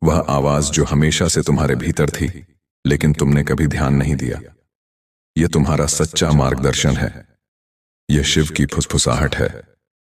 वह आवाज जो हमेशा से तुम्हारे भीतर थी, लेकिन तुमने कभी ध्यान नहीं दिया। यह तुम्हारा सच्चा मार्गदर्शन है। यह शिव की फुसफुसाहट है।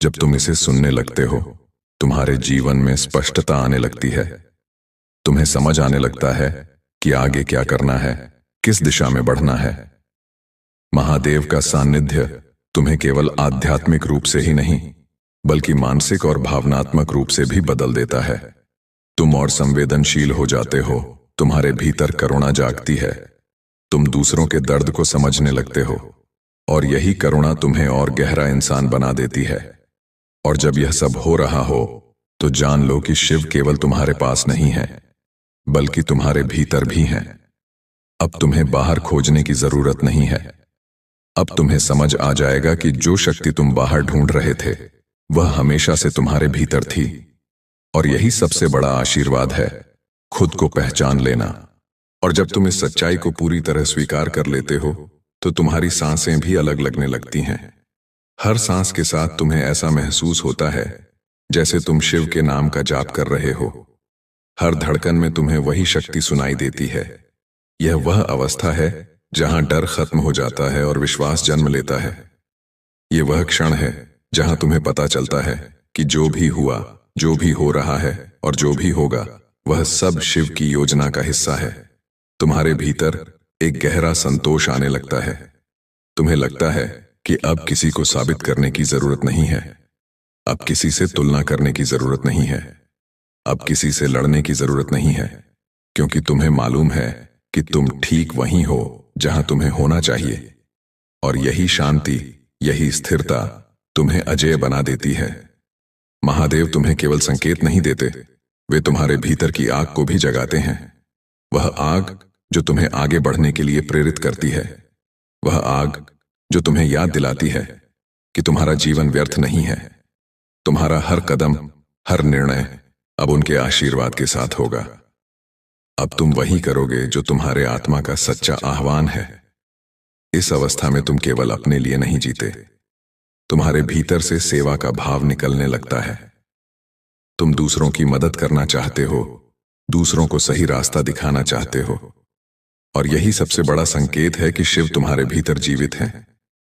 जब तुम इसे सुनने लगते हो, तुम्हारे जीवन में स्पष्टता आने लगती है। तुम्हें समझ आने लगता है कि आगे क्या करना है, किस दिशा में बढ़ना है। महादेव का सानिध्य तुम्हें केवल आध्यात्मिक रूप से ही नहीं, बल्कि मानसिक और भावनात्मक रूप से भी बदल देता है। तुम और संवेदनशील हो जाते हो। तुम्हारे भीतर करुणा जागती है। तुम दूसरों के दर्द को समझने लगते हो, और यही करुणा तुम्हें और गहरा इंसान बना देती है। और जब यह सब हो रहा हो, तो जान लो कि शिव केवल तुम्हारे पास नहीं है, बल्कि तुम्हारे भीतर भी हैं। अब तुम्हें बाहर खोजने की जरूरत नहीं है। अब तुम्हें समझ आ जाएगा कि जो शक्ति तुम बाहर ढूंढ रहे थे, वह हमेशा से तुम्हारे भीतर थी। और यही सबसे बड़ा आशीर्वाद है, खुद को पहचान लेना। और जब तुम इस सच्चाई को पूरी तरह स्वीकार कर लेते हो, तो तुम्हारी सांसें भी अलग लगने लगती हैं। हर सांस के साथ तुम्हें ऐसा महसूस होता है जैसे तुम शिव के नाम का जाप कर रहे हो। हर धड़कन में तुम्हें वही शक्ति सुनाई देती है। यह वह अवस्था है जहां डर खत्म हो जाता है और विश्वास जन्म लेता है। यह वह क्षण है जहां तुम्हें पता चलता है कि जो भी हुआ, जो भी हो रहा है और जो भी होगा, वह सब शिव की योजना का हिस्सा है। तुम्हारे भीतर एक गहरा संतोष आने लगता है। तुम्हें लगता है कि अब किसी को साबित करने की जरूरत नहीं है। अब किसी से तुलना करने की जरूरत नहीं है। अब किसी से लड़ने की जरूरत नहीं है, क्योंकि तुम्हें मालूम है कि तुम ठीक वहीं हो जहां तुम्हें होना चाहिए। और यही शांति, यही स्थिरता तुम्हें अजेय बना देती है। महादेव तुम्हें केवल संकेत नहीं देते, वे तुम्हारे भीतर की आग को भी जगाते हैं। वह आग जो तुम्हें आगे बढ़ने के लिए प्रेरित करती है। वह आग जो तुम्हें याद दिलाती है कि तुम्हारा जीवन व्यर्थ नहीं है। तुम्हारा हर कदम, हर निर्णय अब उनके आशीर्वाद के साथ होगा। अब तुम वही करोगे जो तुम्हारे आत्मा का सच्चा आह्वान है। इस अवस्था में तुम केवल अपने लिए नहीं जीते। तुम्हारे भीतर से सेवा का भाव निकलने लगता है। तुम दूसरों की मदद करना चाहते हो, दूसरों को सही रास्ता दिखाना चाहते हो। और यही सबसे बड़ा संकेत है कि शिव तुम्हारे भीतर जीवित हैं।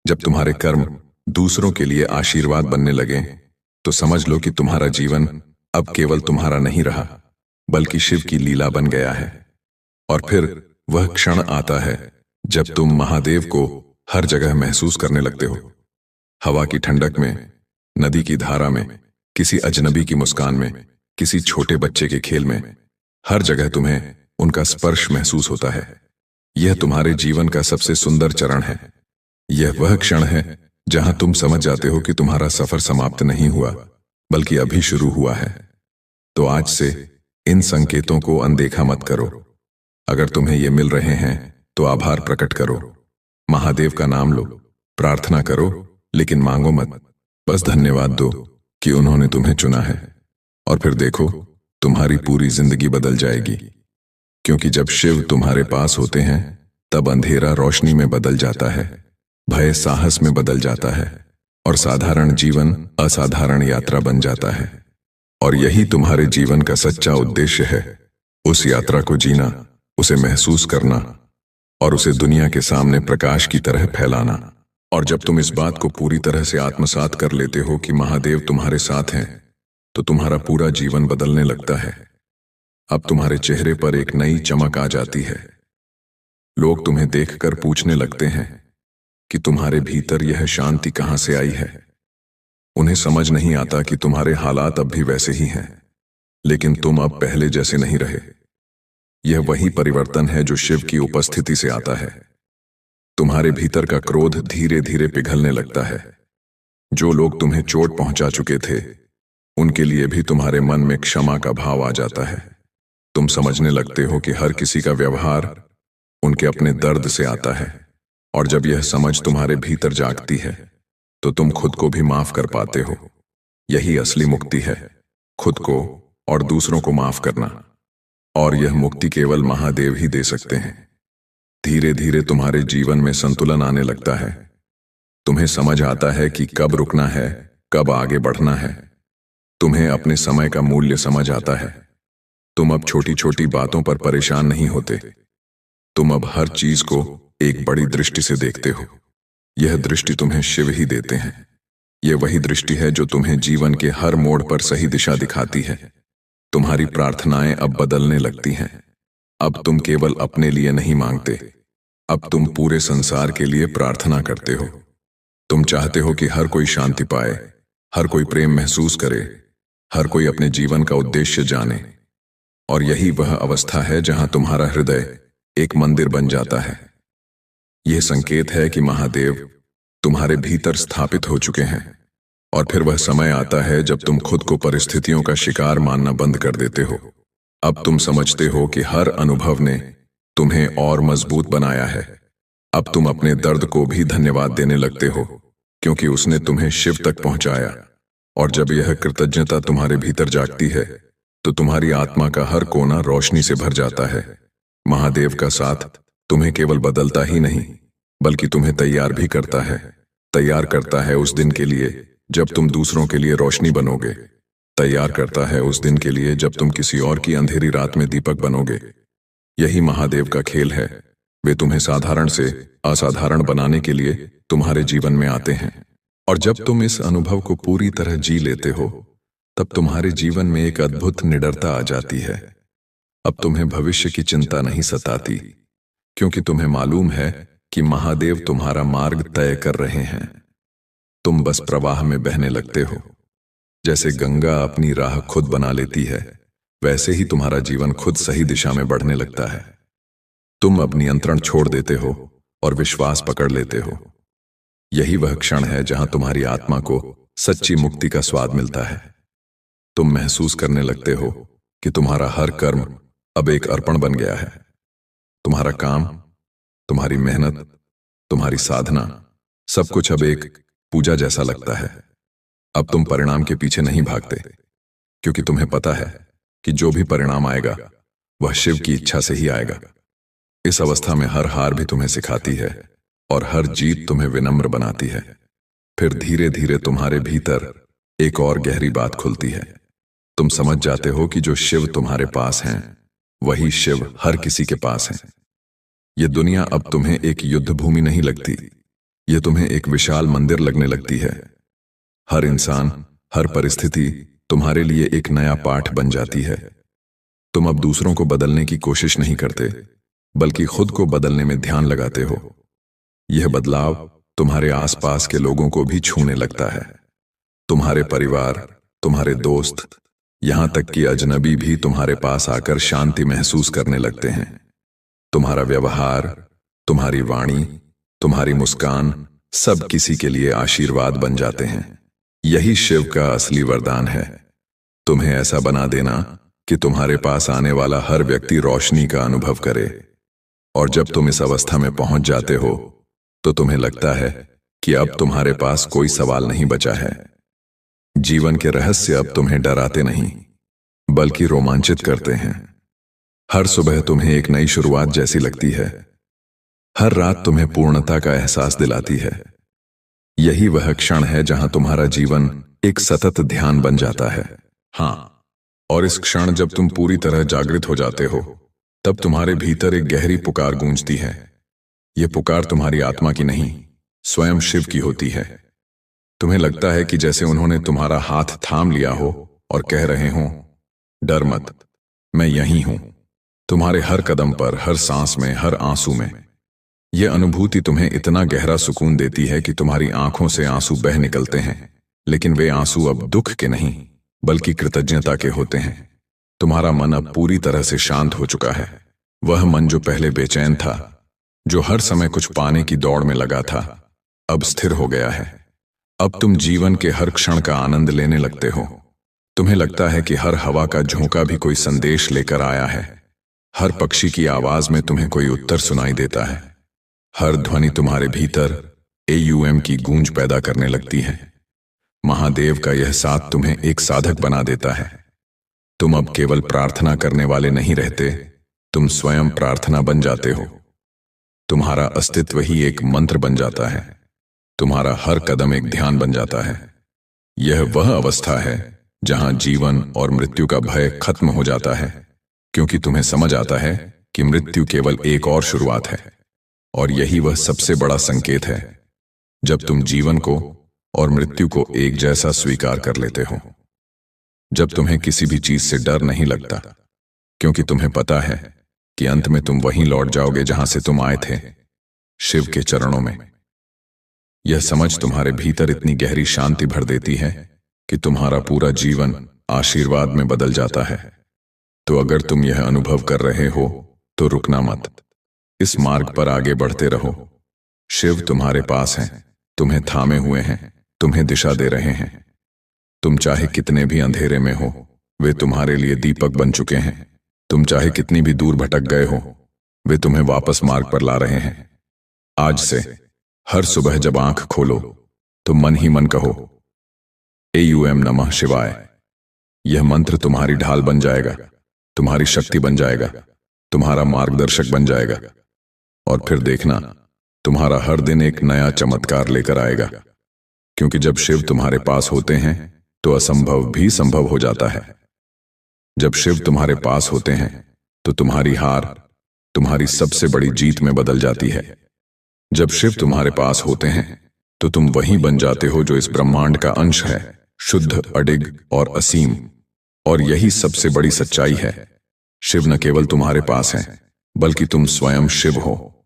जब तुम्हारे कर्म दूसरों के लिए आशीर्वाद बनने लगे, तो समझ लो कि तुम्हारा जीवन अब केवल तुम्हारा नहीं रहा, बल्कि शिव की लीला बन गया है। और फिर वह क्षण आता है जब तुम महादेव को हर जगह महसूस करने लगते हो। हवा की ठंडक में, नदी की धारा में, किसी अजनबी की मुस्कान में, किसी छोटे बच्चे के खेल में, हर जगह तुम्हें उनका स्पर्श महसूस होता है। यह तुम्हारे जीवन का सबसे सुंदर चरण है। यह वह क्षण है जहां तुम समझ जाते हो कि तुम्हारा सफर समाप्त नहीं हुआ, बल्कि अभी शुरू हुआ है। तो आज से इन संकेतों को अनदेखा मत करो। अगर तुम्हें ये मिल रहे हैं, तो आभार प्रकट करो, महादेव का नाम लो, प्रार्थना करो, लेकिन मांगो मत। बस धन्यवाद दो कि उन्होंने तुम्हें चुना है। और फिर देखो, तुम्हारी पूरी जिंदगी बदल जाएगी। क्योंकि जब शिव तुम्हारे पास होते हैं, तब अंधेरा रोशनी में बदल जाता है, भय साहस में बदल जाता है, और साधारण जीवन असाधारण यात्रा बन जाता है। और यही तुम्हारे जीवन का सच्चा उद्देश्य है, उस यात्रा को जीना, उसे महसूस करना, और उसे दुनिया के सामने प्रकाश की तरह फैलाना। और जब तुम इस बात को पूरी तरह से आत्मसात कर लेते हो कि महादेव तुम्हारे साथ हैं, तो तुम्हारा पूरा जीवन बदलने लगता है। अब तुम्हारे चेहरे पर एक नई चमक आ जाती है। लोग तुम्हें देखकर पूछने लगते हैं कि तुम्हारे भीतर यह शांति कहां से आई है। उन्हें समझ नहीं आता कि तुम्हारे हालात अब भी वैसे ही हैं, लेकिन तुम अब पहले जैसे नहीं रहे। यह वही परिवर्तन है जो शिव की उपस्थिति से आता है। तुम्हारे भीतर का क्रोध धीरे धीरे पिघलने लगता है। जो लोग तुम्हें चोट पहुंचा चुके थे, उनके लिए भी तुम्हारे मन में क्षमा का भाव आ जाता है। तुम समझने लगते हो कि हर किसी का व्यवहार उनके अपने दर्द से आता है। और जब यह समझ तुम्हारे भीतर जागती है, तो तुम खुद को भी माफ कर पाते हो। यही असली मुक्ति है, खुद को और दूसरों को माफ करना। और यह मुक्ति केवल महादेव ही दे सकते हैं। धीरे धीरे तुम्हारे जीवन में संतुलन आने लगता है। तुम्हें समझ आता है कि कब रुकना है, कब आगे बढ़ना है। तुम्हें अपने समय का मूल्य समझ आता है। तुम अब छोटी छोटी बातों पर परेशान नहीं होते। तुम अब हर चीज को एक बड़ी दृष्टि से देखते हो। यह दृष्टि तुम्हें शिव ही देते हैं। यह वही दृष्टि है जो तुम्हें जीवन के हर मोड़ पर सही दिशा दिखाती है। तुम्हारी प्रार्थनाएं अब बदलने लगती हैं। अब तुम केवल अपने लिए नहीं मांगते, अब तुम पूरे संसार के लिए प्रार्थना करते हो। तुम चाहते हो कि हर कोई शांति पाए, हर कोई प्रेम महसूस करे, हर कोई अपने जीवन का उद्देश्य जाने। और यही वह अवस्था है जहां तुम्हारा हृदय एक मंदिर बन जाता है। यह संकेत है कि महादेव तुम्हारे भीतर स्थापित हो चुके हैं। और फिर वह समय आता है जब तुम खुद को परिस्थितियों का शिकार मानना बंद कर देते हो। अब तुम समझते हो कि हर अनुभव ने तुम्हें और मजबूत बनाया है। अब तुम अपने दर्द को भी धन्यवाद देने लगते हो, क्योंकि उसने तुम्हें शिव तक पहुंचाया। और जब यह कृतज्ञता तुम्हारे भीतर जागती है तो तुम्हारी आत्मा का हर कोना रोशनी से भर जाता है। महादेव का साथ तुम्हें केवल बदलता ही नहीं, बल्कि तुम्हें तैयार भी करता है। तैयार करता है उस दिन के लिए जब तुम दूसरों के लिए रोशनी बनोगे। तैयार करता है उस दिन के लिए जब तुम किसी और की अंधेरी रात में दीपक बनोगे। यही महादेव का खेल है। वे तुम्हें साधारण से असाधारण बनाने के लिए तुम्हारे जीवन में आते हैं। और जब तुम इस अनुभव को पूरी तरह जी लेते हो, तब तुम्हारे जीवन में एक अद्भुत निडरता आ जाती है। अब तुम्हें भविष्य की चिंता नहीं सताती, क्योंकि तुम्हें मालूम है कि महादेव तुम्हारा मार्ग तय कर रहे हैं। तुम बस प्रवाह में बहने लगते हो। जैसे गंगा अपनी राह खुद बना लेती है, वैसे ही तुम्हारा जीवन खुद सही दिशा में बढ़ने लगता है। तुम अब नियंत्रण छोड़ देते हो और विश्वास पकड़ लेते हो। यही वह क्षण है जहां तुम्हारी आत्मा को सच्ची मुक्ति का स्वाद मिलता है। तुम महसूस करने लगते हो कि तुम्हारा हर कर्म अब एक अर्पण बन गया है। तुम्हारा काम, तुम्हारी मेहनत, तुम्हारी साधना, सब कुछ अब एक पूजा जैसा लगता है। अब तुम परिणाम के पीछे नहीं भागते, क्योंकि तुम्हें पता है कि जो भी परिणाम आएगा वह शिव की इच्छा से ही आएगा। इस अवस्था में हर हार भी तुम्हें सिखाती है और हर जीत तुम्हें विनम्र बनाती है। फिर धीरे धीरे तुम्हारे भीतर एक और गहरी बात खुलती है। तुम समझ जाते हो कि जो शिव तुम्हारे पास हैं, वही शिव हर किसी के पास है। ये दुनिया अब तुम्हें एक युद्ध भूमि नहीं लगती, ये तुम्हें एक विशाल मंदिर लगने लगती है। हर इंसान, हर परिस्थिति तुम्हारे लिए एक नया पाठ बन जाती है। तुम अब दूसरों को बदलने की कोशिश नहीं करते, बल्कि खुद को बदलने में ध्यान लगाते हो। यह बदलाव तुम्हारे आसपास के लोगों को भी छूने लगता है। तुम्हारे परिवार, तुम्हारे दोस्त, यहां तक कि अजनबी भी तुम्हारे पास आकर शांति महसूस करने लगते हैं। तुम्हारा व्यवहार, तुम्हारी वाणी, तुम्हारी मुस्कान, सब किसी के लिए आशीर्वाद बन जाते हैं। यही शिव का असली वरदान है, तुम्हें ऐसा बना देना कि तुम्हारे पास आने वाला हर व्यक्ति रोशनी का अनुभव करे। और जब तुम इस अवस्था में पहुंच जाते हो तो तुम्हें लगता है कि अब तुम्हारे पास कोई सवाल नहीं बचा है। जीवन के रहस्य अब तुम्हें डराते नहीं, बल्कि रोमांचित करते हैं। हर सुबह तुम्हें एक नई शुरुआत जैसी लगती है। हर रात तुम्हें पूर्णता का एहसास दिलाती है। यही वह क्षण है जहां तुम्हारा जीवन एक सतत ध्यान बन जाता है। हाँ, और इस क्षण जब तुम पूरी तरह जागृत हो जाते हो, तब तुम्हारे भीतर एक गहरी पुकार गूंजती है। यह पुकार तुम्हारी आत्मा की नहीं, स्वयं शिव की होती है। तुम्हें लगता है कि जैसे उन्होंने तुम्हारा हाथ थाम लिया हो और कह रहे हो, डर मत, मैं यहीं हूं। तुम्हारे हर कदम पर, हर सांस में, हर आंसू में। यह अनुभूति तुम्हें इतना गहरा सुकून देती है कि तुम्हारी आंखों से आंसू बह निकलते हैं, लेकिन वे आंसू अब दुख के नहीं, बल्कि कृतज्ञता के होते हैं। तुम्हारा मन अब पूरी तरह से शांत हो चुका है। वह मन जो पहले बेचैन था, जो हर समय कुछ पाने की दौड़ में लगा था, अब स्थिर हो गया है। अब तुम जीवन के हर क्षण का आनंद लेने लगते हो। तुम्हें लगता है कि हर हवा का झोंका भी कोई संदेश लेकर आया है। हर पक्षी की आवाज में तुम्हें कोई उत्तर सुनाई देता है। हर ध्वनि तुम्हारे भीतर AUM की गूंज पैदा करने लगती है। महादेव का यह साथ तुम्हें एक साधक बना देता है। तुम अब केवल प्रार्थना करने वाले नहीं रहते, तुम स्वयं प्रार्थना बन जाते हो। तुम्हारा अस्तित्व ही एक मंत्र बन जाता है। तुम्हारा हर कदम एक ध्यान बन जाता है। यह वह अवस्था है जहां जीवन और मृत्यु का भय खत्म हो जाता है। क्योंकि तुम्हें समझ आता है कि मृत्यु केवल एक और शुरुआत है। और यही वह सबसे बड़ा संकेत है जब तुम जीवन को और मृत्यु को एक जैसा स्वीकार कर लेते हो। जब तुम्हें किसी भी चीज से डर नहीं लगता, क्योंकि तुम्हें पता है कि अंत में तुम वहीं लौट जाओगे जहां से तुम आए थे, शिव के चरणों में। यह समझ तुम्हारे भीतर इतनी गहरी शांति भर देती है कि तुम्हारा पूरा जीवन आशीर्वाद में बदल जाता है। तो अगर तुम यह अनुभव कर रहे हो तो रुकना मत, इस मार्ग पर आगे बढ़ते रहो। शिव तुम्हारे पास हैं, तुम्हें थामे हुए हैं, तुम्हें दिशा दे रहे हैं। तुम चाहे कितने भी अंधेरे में हो, वे तुम्हारे लिए दीपक बन चुके हैं। तुम चाहे कितनी भी दूर भटक गए हो, वे तुम्हें वापस मार्ग पर ला रहे हैं। आज से हर सुबह जब आंख खोलो तो मन ही मन कहो एयूएम नमः शिवाय। यह मंत्र तुम्हारी ढाल बन जाएगा, तुम्हारी शक्ति बन जाएगा, तुम्हारा मार्गदर्शक बन जाएगा। और फिर देखना, तुम्हारा हर दिन एक नया चमत्कार लेकर आएगा। क्योंकि जब शिव तुम्हारे पास होते हैं तो असंभव भी संभव हो जाता है। जब शिव तुम्हारे पास होते हैं तो तुम्हारी हार तुम्हारी सबसे बड़ी जीत में बदल जाती है। जब शिव तुम्हारे पास होते हैं तो तुम वही बन जाते हो जो इस ब्रह्मांड का अंश है, शुद्ध, अडिग और असीम। और यही सबसे बड़ी सच्चाई है, शिव न केवल तुम्हारे पास हैं, बल्कि तुम स्वयं शिव हो।